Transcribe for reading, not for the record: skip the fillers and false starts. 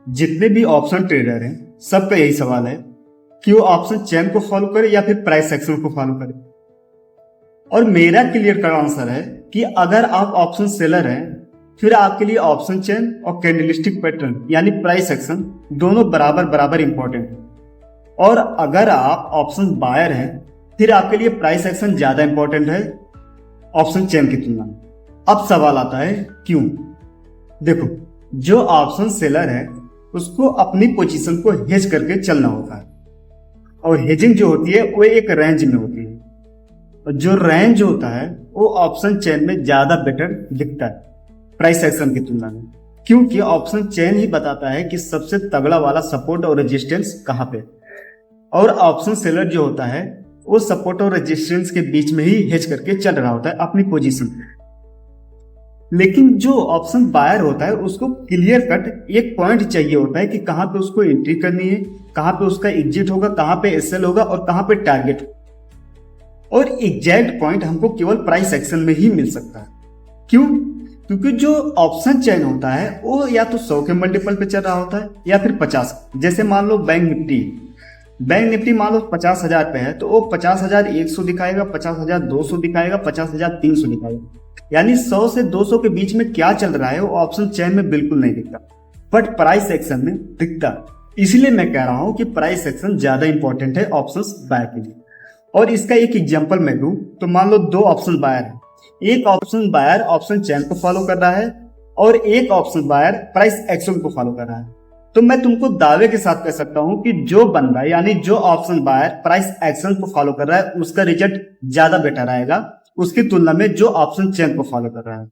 जितने भी option trader हैं सबका यही सवाल है कि वो ऑप्शन चेन को फॉलो करे या फिर प्राइस एक्शन को फॉलो करे। और मेरा क्लियर कट आंसर है कि अगर आप ऑप्शन सेलर हैं फिर आपके लिए ऑप्शन चेन और कैंडलस्टिक पैटर्न यानी प्राइस एक्शन दोनों बराबर बराबर इंपॉर्टेंट है। और अगर आप ऑप्शन बायर हैं फिर आपके लिए प्राइस एक्शन ज्यादा इंपॉर्टेंट है ऑप्शन चेन की तुलना में। अब सवाल आता है क्यों। देखो, जो ऑप्शन सेलर है उसको अपनी पोजीशन को हेज करके चलना होता है और हेजिंग जो होती है वो एक रेंज में होती है और जो रेंज होता है वो ऑप्शन चेन में ज्यादा बेटर दिखता है प्राइस एक्शन की तुलना में, क्योंकि ऑप्शन चेन ही बताता है कि सबसे तगड़ा वाला सपोर्ट और रेजिस्टेंस कहाँ पे। और ऑप्शन सेलर जो होता है वो सपोर्ट और रेजिस्टेंस के बीच में ही हेज करके चल रहा होता है अपनी पोजीशन। लेकिन जो ऑप्शन बायर होता है उसको क्लियर कट एक पॉइंट चाहिए होता है कि कहाँ पे उसको एंट्री करनी है, कहाँ पे उसका एग्जिट होगा, कहाँ पे एसएल होगा और कहाँ पे टारगेट होगा। और एग्जैक्ट पॉइंट हमको केवल प्राइस एक्शन में ही मिल सकता है। क्यों? क्योंकि जो ऑप्शन चेन होता है वो या तो 100 के मल्टीपल पे चल रहा होता है या फिर 50। जैसे मान लो बैंक निफ्टी मान लो 50,000 पे है तो वो 50,100 दिखाएगा, 50,200 दिखाएगा, 50,300 दिखाएगा। यानी 100 से 200 के बीच में क्या चल रहा है वो ऑप्शन चेन में बिल्कुल नहीं दिखता, बट प्राइस एक्शन में दिखता। इसलिए मैं कह रहा हूं कि प्राइस एक्शन ज्यादा इंपॉर्टेंट है ऑप्शंस बाय के लिए। और इसका एक एग्जांपल मैं दूं तो मान लो दो ऑप्शन बायर है, एक ऑप्शन बायर ऑप्शन चेन को फॉलो कर रहा है और एक ऑप्शन बायर प्राइस एक्शन को फॉलो कर रहा है। तो मैं तुमको दावे के साथ कह सकता हूं कि जो बंदा यानी जो ऑप्शन बायर प्राइस एक्शन को फॉलो कर रहा है उसका रिजल्ट ज्यादा बेटर आएगा उसकी तुलना में जो ऑप्शन चेन को फॉलो कर रहा है।